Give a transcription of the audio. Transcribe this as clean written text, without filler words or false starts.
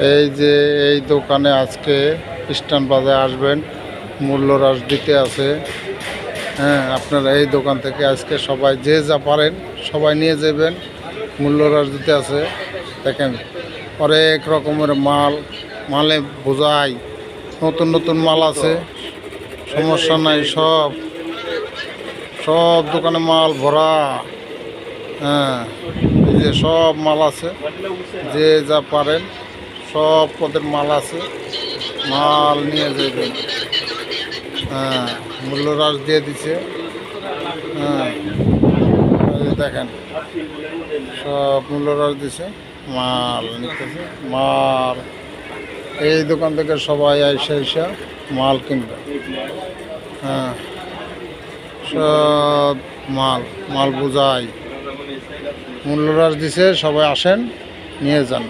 এই যে এই দোকানে আজকে স্ট্যান্ড বাজারে আসবেন, মূল্য হ্রাস দিতে আছে। হ্যাঁ, আপনারা এই দোকান থেকে আজকে সবাই যে যা পারেন সবাই নিয়ে যাবেন, মূল্য হ্রাস দিতে আছে। দেখেন অনেক রকমের মালে বোঝাই, নতুন নতুন মাল আছে, সমস্যা নাই, সব সব দোকানে মাল ভরা। হ্যাঁ, এই যে সব মাল আছে, যে যা পারেন সব পদের মাল আছে, মাল নিয়ে যাবেন। হ্যাঁ, মূল্য হ্রাস দিয়ে দিছে। হ্যাঁ, এই যে দেখেন সব মূল্য হ্রাস দিছে, মাল নিতেছে, মাল এই দোকান থেকে সবাই আইসা মাল কিনবে। হ্যাঁ, সব মাল বোঝাই, মূল্য হ্রাস দিছে, সবাই আসেন নিয়ে যান।